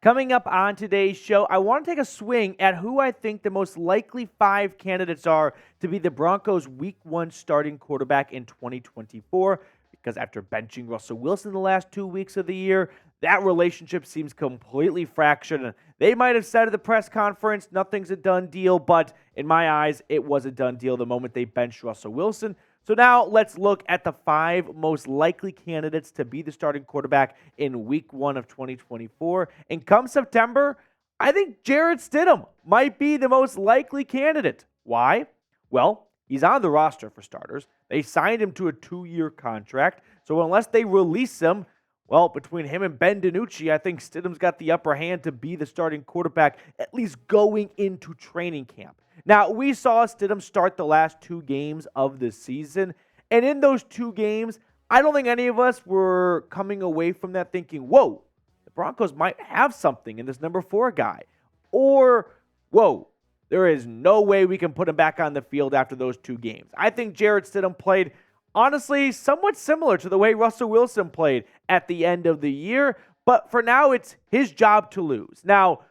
Coming up on today's show, I want to take a swing at who I think the most likely 5 candidates are to be the Broncos' Week 1 starting quarterback in 2024. Because after benching Russell Wilson the last 2 weeks of the year, that relationship seems completely fractured. And they might have said at the press conference, nothing's a done deal, but in my eyes, it was a done deal the moment they benched Russell Wilson. So now let's look at the 5 most likely candidates to be the starting quarterback in Week 1 of 2024. And come September, I think Jarrett Stidham might be the most likely candidate. Why? Well, he's on the roster for starters. They signed him to a 2-year contract. So unless they release him, well, between him and Ben DiNucci, I think Stidham's got the upper hand to be the starting quarterback, at least going into training camp. Now, we saw Stidham start the last 2 games of the season, and in those 2 games, I don't think any of us were coming away from that thinking, whoa, the Broncos might have something in this number 4 guy, or, whoa, there is no way we can put him back on the field after those 2 games. I think Jarrett Stidham played, honestly, somewhat similar to the way Russell Wilson played at the end of the year, but for now, it's his job to lose. Now,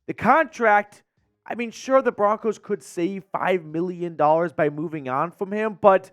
the contract, I mean, sure, the Broncos could save $5 million by moving on from him, but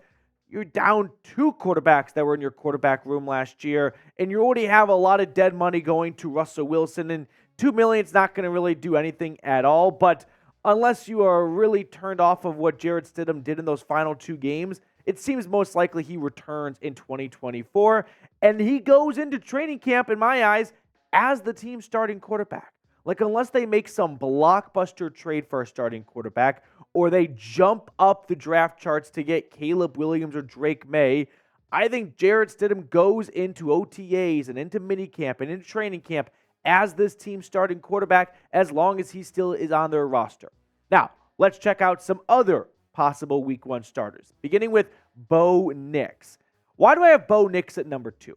you're down 2 quarterbacks that were in your quarterback room last year, and you already have a lot of dead money going to Russell Wilson, and $2 million is not going to really do anything at all. But unless you are really turned off of what Jarrett Stidham did in those final 2 games, it seems most likely he returns in 2024, and he goes into training camp, in my eyes, as the team's starting quarterback. Like, unless they make some blockbuster trade for a starting quarterback, or they jump up the draft charts to get Caleb Williams or Drake May, I think Jarrett Stidham goes into OTAs and into minicamp and into training camp as this team's starting quarterback, as long as he still is on their roster. Now, let's check out some other possible Week 1 starters, beginning with Bo Nix. Why do I have Bo Nix at number 2?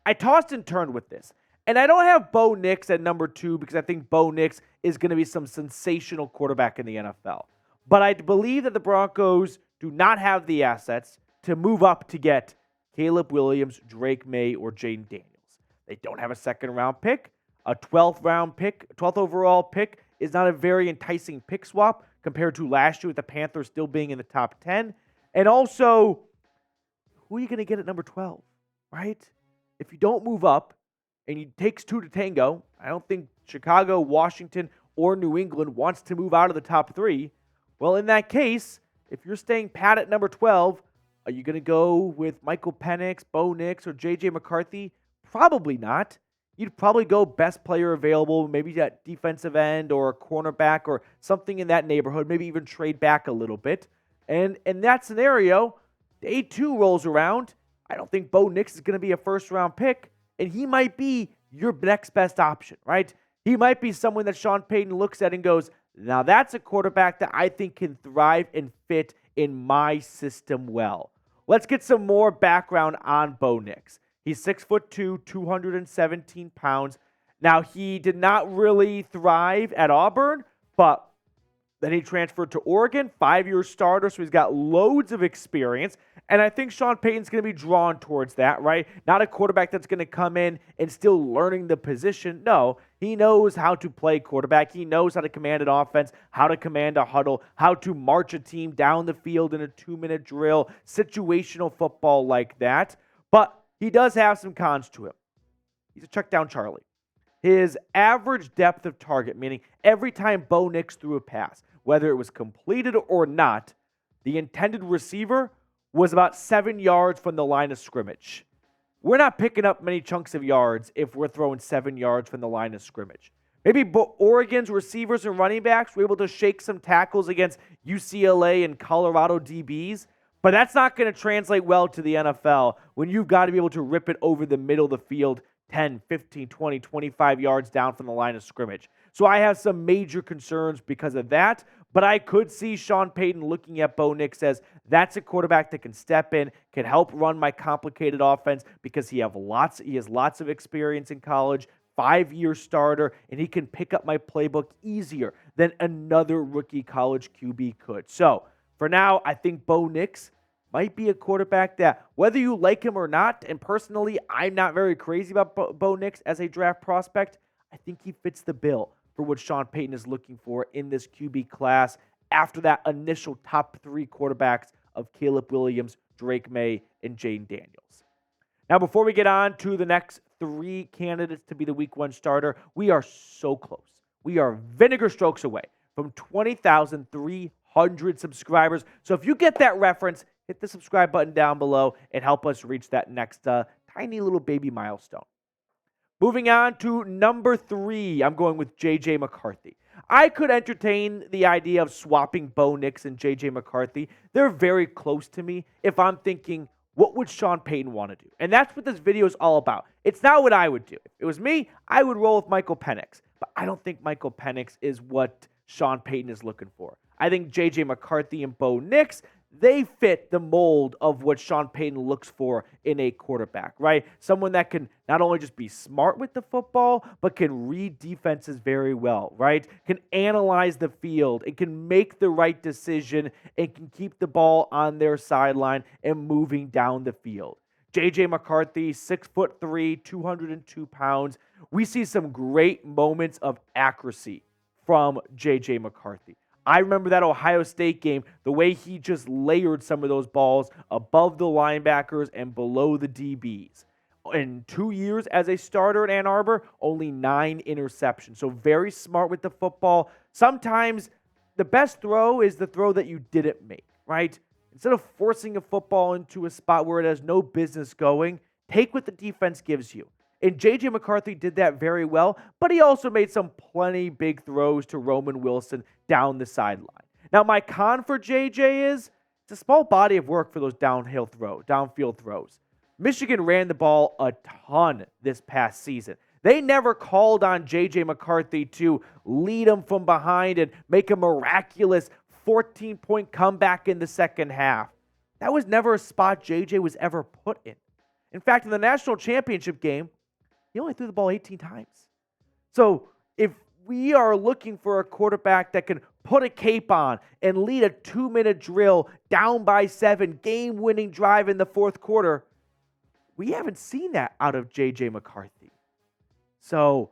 I tossed and turned with this. And I don't have Bo Nix at number 2 because I think Bo Nix is going to be some sensational quarterback in the NFL. But I believe that the Broncos do not have the assets to move up to get Caleb Williams, Drake May, or Jaden Daniels. They don't have a second-round pick. A 12th overall pick is not a very enticing pick swap compared to last year with the Panthers still being in the top 10. And also, who are you going to get at number 12, right? If you don't move up, and it takes 2 to tango, I don't think Chicago, Washington, or New England wants to move out of the top 3. Well, in that case, if you're staying pat at number 12, are you going to go with Michael Penix, Bo Nix, or J.J. McCarthy? Probably not. You'd probably go best player available, maybe that defensive end or a cornerback or something in that neighborhood, maybe even trade back a little bit. And in that scenario, day 2 rolls around. I don't think Bo Nix is going to be a first-round pick. And he might be your next best option, right? He might be someone that Sean Payton looks at and goes, now that's a quarterback that I think can thrive and fit in my system well. Let's get some more background on Bo Nix. He's 6'2", 217 pounds. Now, he did not really thrive at Auburn, but then he transferred to Oregon, 5-year starter, so he's got loads of experience. And I think Sean Payton's going to be drawn towards that, right? Not a quarterback that's going to come in and still learning the position. No, he knows how to play quarterback. He knows how to command an offense, how to command a huddle, how to march a team down the field in a 2-minute drill, situational football like that. But he does have some cons to him. He's a check down Charlie. His average depth of target, meaning every time Bo Nix threw a pass, whether it was completed or not, the intended receiver was about 7 yards from the line of scrimmage. We're not picking up many chunks of yards if we're throwing 7 yards from the line of scrimmage. Maybe Oregon's receivers and running backs were able to shake some tackles against UCLA and Colorado DBs, but that's not going to translate well to the NFL when you've got to be able to rip it over the middle of the field 10, 15, 20, 25 yards down from the line of scrimmage. So I have some major concerns because of that, but I could see Sean Payton looking at Bo Nix as that's a quarterback that can step in, can help run my complicated offense because he has lots of experience in college, 5-year starter, and he can pick up my playbook easier than another rookie college QB could. So for now, I think Bo Nix might be a quarterback that, whether you like him or not, and personally, I'm not very crazy about Bo Nix as a draft prospect, I think he fits the bill for what Sean Payton is looking for in this QB class after that initial top 3 quarterbacks of Caleb Williams, Drake May, and Jayden Daniels. Now, before we get on to the next 3 candidates to be the Week 1 starter, we are so close. We are vinegar strokes away from 20,300 subscribers. So if you get that reference, hit the subscribe button down below and help us reach that next tiny little baby milestone. Moving on to number 3, I'm going with J.J. McCarthy. I could entertain the idea of swapping Bo Nix and J.J. McCarthy. They're very close to me if I'm thinking, what would Sean Payton want to do? And that's what this video is all about. It's not what I would do. If it was me, I would roll with Michael Penix. But I don't think Michael Penix is what Sean Payton is looking for. I think J.J. McCarthy and Bo Nix, they fit the mold of what Sean Payton looks for in a quarterback, right? Someone that can not only just be smart with the football, but can read defenses very well, right? Can analyze the field and can make the right decision and can keep the ball on their sideline and moving down the field. J.J. McCarthy, 6'3", 202 pounds. We see some great moments of accuracy from J.J. McCarthy. I remember that Ohio State game, the way he just layered some of those balls above the linebackers and below the DBs. In 2 years as a starter in Ann Arbor, only 9 interceptions. So very smart with the football. Sometimes the best throw is the throw that you didn't make, right? Instead of forcing a football into a spot where it has no business going, take what the defense gives you. And J.J. McCarthy did that very well, but he also made some plenty big throws to Roman Wilson down the sideline. Now, my con for J.J. is it's a small body of work for those downfield throws. Michigan ran the ball a ton this past season. They never called on J.J. McCarthy to lead them from behind and make a miraculous 14-point comeback in the second half. That was never a spot J.J. was ever put in. In fact, in the national championship game, he only threw the ball 18 times. So if we are looking for a quarterback that can put a cape on and lead a 2-minute drill down by 7, game-winning drive in the fourth quarter, we haven't seen that out of J.J. McCarthy. So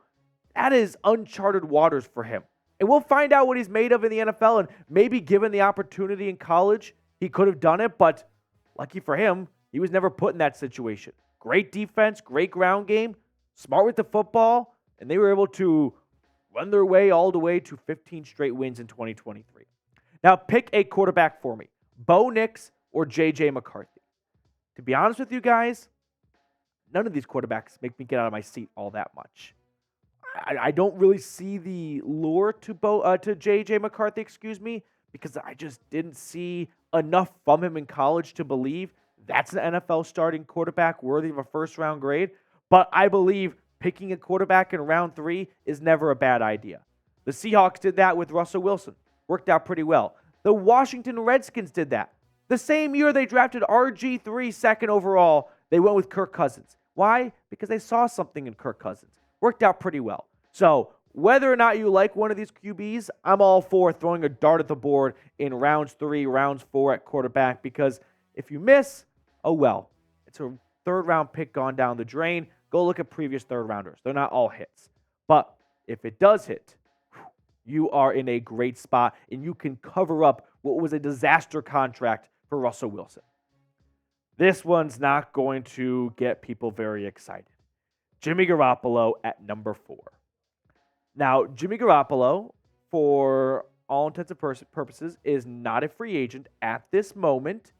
that is uncharted waters for him. And we'll find out what he's made of in the NFL, and maybe given the opportunity in college, he could have done it, but lucky for him, he was never put in that situation. Great defense, great ground game, smart with the football, and they were able to run their way all the way to 15 straight wins in 2023. Now, pick a quarterback for me, Bo Nix or J.J. McCarthy. To be honest with you guys, none of these quarterbacks make me get out of my seat all that much. I don't really see the lure to J.J. McCarthy, because I just didn't see enough from him in college to believe that's an NFL starting quarterback worthy of a first-round grade. But I believe picking a quarterback in round 3 is never a bad idea. The Seahawks did that with Russell Wilson. Worked out pretty well. The Washington Redskins did that. The same year they drafted RG3 second overall, they went with Kirk Cousins. Why? Because they saw something in Kirk Cousins. Worked out pretty well. So whether or not you like one of these QBs, I'm all for throwing a dart at the board in rounds 3, rounds 4 at quarterback, because if you miss, oh well. It's a third-round pick gone down the drain. Go look at previous third-rounders. They're not all hits. But if it does hit, you are in a great spot, and you can cover up what was a disaster contract for Russell Wilson. This one's not going to get people very excited. Jimmy Garoppolo at number 4. Now, Jimmy Garoppolo, for all intents and purposes, is not a free agent at this moment,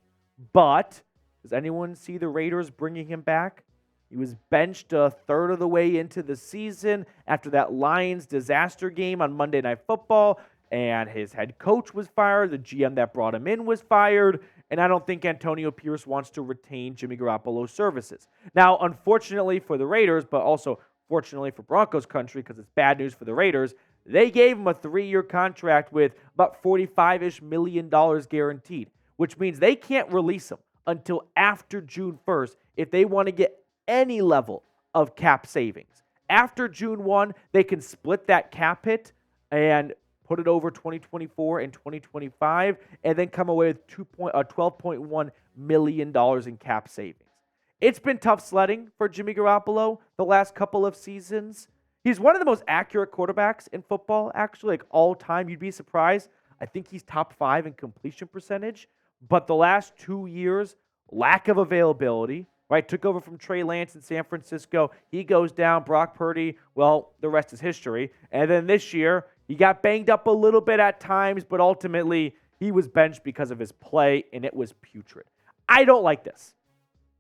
but does anyone see the Raiders bringing him back? He was benched a third of the way into the season after that Lions disaster game on Monday Night Football, and his head coach was fired. The GM that brought him in was fired, and I don't think Antonio Pierce wants to retain Jimmy Garoppolo's services. Now, unfortunately for the Raiders, but also fortunately for Broncos country, because it's bad news for the Raiders, they gave him a 3-year contract with about $45-ish million guaranteed, which means they can't release him until after June 1st if they want to get any level of cap savings. After June 1, they can split that cap hit and put it over 2024 and 2025, and then come away with $12.1 million in cap savings. It's been tough sledding for Jimmy Garoppolo the last couple of seasons. He's one of the most accurate quarterbacks in football, actually, like all time. You'd be surprised. I think he's top 5 in completion percentage. But the last 2 years, lack of availability, right? Took over from Trey Lance in San Francisco. He goes down. Brock Purdy, well, the rest is history. And then this year, he got banged up a little bit at times, but ultimately, he was benched because of his play, and it was putrid. I don't like this.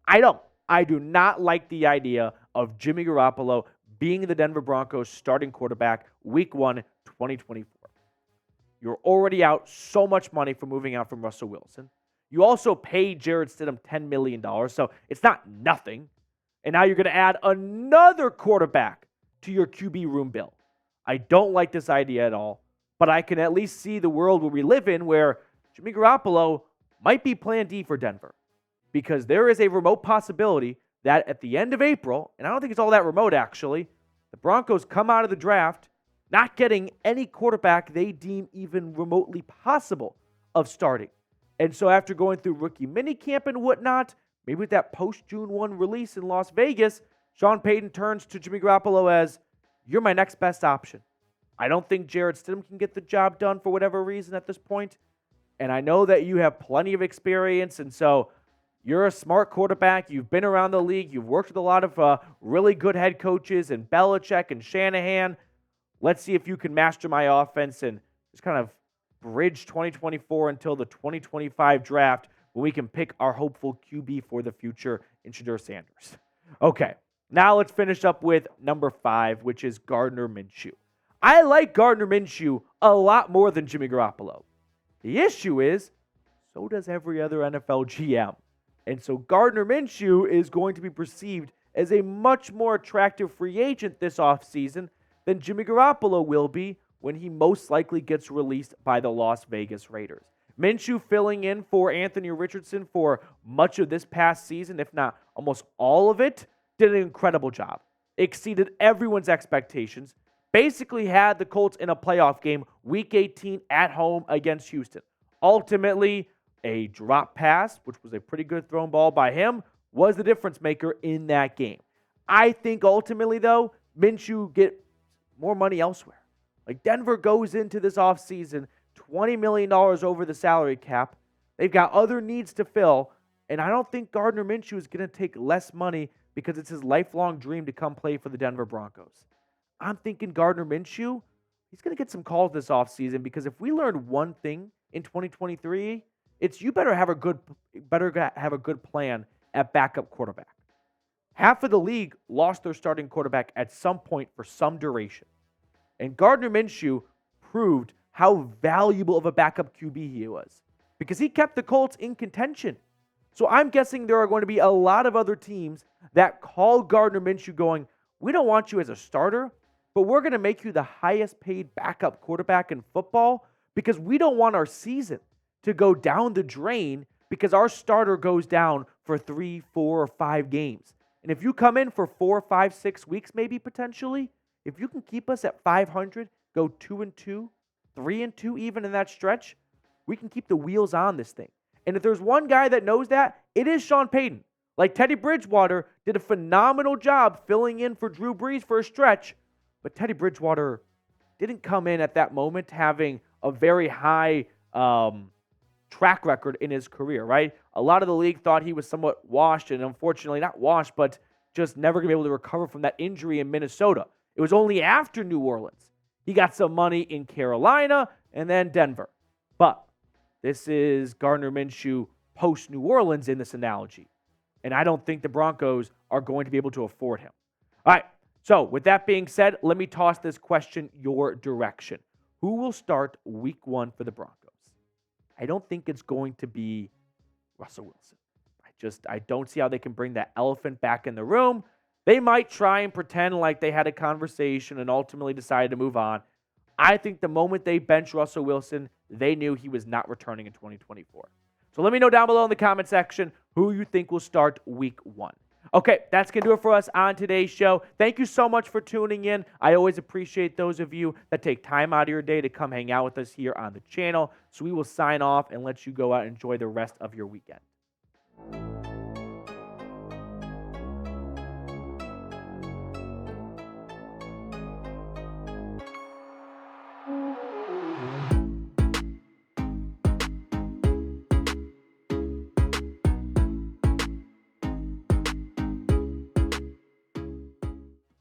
I don't. I do not like the idea of Jimmy Garoppolo being the Denver Broncos starting quarterback week 1, 2024. You're already out so much money for moving out from Russell Wilson. You also paid Jarrett Stidham $10 million, so it's not nothing. And now you're going to add another quarterback to your QB room bill. I don't like this idea at all, but I can at least see the world where we live in where Jimmy Garoppolo might be plan D for Denver, because there is a remote possibility that at the end of April, and I don't think it's all that remote actually, the Broncos come out of the draft not getting any quarterback they deem even remotely possible of starting. And so after going through rookie minicamp and whatnot, maybe with that post-June 1 release in Las Vegas, Sean Payton turns to Jimmy Garoppolo as, you're my next best option. I don't think Jarrett Stidham can get the job done for whatever reason at this point. And I know that you have plenty of experience, and so you're a smart quarterback. You've been around the league. You've worked with a lot of really good head coaches and Belichick and Shanahan. Let's see if you can master my offense and just kind of bridge 2024 until the 2025 draft when we can pick our hopeful QB for the future in Shedeur Sanders. Okay, now let's finish up with number 5, which is Gardner Minshew. I like Gardner Minshew a lot more than Jimmy Garoppolo. The issue is, so does every other NFL GM. And so Gardner Minshew is going to be perceived as a much more attractive free agent this offseason than Jimmy Garoppolo will be when he most likely gets released by the Las Vegas Raiders. Minshew filling in for Anthony Richardson for much of this past season, if not almost all of it, did an incredible job. Exceeded everyone's expectations. Basically had the Colts in a playoff game, Week 18 at home against Houston. Ultimately, a drop pass, which was a pretty good thrown ball by him, was the difference maker in that game. I think ultimately, though, Minshew get more money elsewhere. Like Denver goes into this offseason $20 million over the salary cap. They've got other needs to fill, and I don't think Gardner Minshew is going to take less money because it's his lifelong dream to come play for the Denver Broncos. I'm thinking Gardner Minshew, he's going to get some calls this offseason because if we learned one thing in 2023, it's you better have a good plan at backup quarterback. Half of the league lost their starting quarterback at some point for some duration. And Gardner Minshew proved how valuable of a backup QB he was because he kept the Colts in contention. So I'm guessing there are going to be a lot of other teams that call Gardner Minshew going, we don't want you as a starter, but we're going to make you the highest paid backup quarterback in football because we don't want our season to go down the drain because our starter goes down for 3, 4, or 5 games. And if you come in for 4, 5, 6 weeks maybe potentially, if you can keep us at 500, go 2-2, 3-2 even in that stretch, we can keep the wheels on this thing. And if there's one guy that knows that, it is Sean Payton. Like Teddy Bridgewater did a phenomenal job filling in for Drew Brees for a stretch, but Teddy Bridgewater didn't come in at that moment having a very high track record in his career, right? A lot of the league thought he was somewhat washed, and unfortunately not washed, but just never going to be able to recover from that injury in Minnesota. It was only after New Orleans. He got some money in Carolina and then Denver. But this is Gardner Minshew post-New Orleans in this analogy. And I don't think the Broncos are going to be able to afford him. All right, so with that being said, let me toss this question your direction. Who will start week 1 for the Broncos? I don't think it's going to be Russell Wilson. I don't see how they can bring that elephant back in the room. They might try and pretend like they had a conversation and ultimately decided to move on. I think the moment they benched Russell Wilson, they knew he was not returning in 2024. So let me know down below in the comment section who you think will start week 1. Okay, that's going to do it for us on today's show. Thank you so much for tuning in. I always appreciate those of you that take time out of your day to come hang out with us here on the channel. So we will sign off and let you go out and enjoy the rest of your weekend.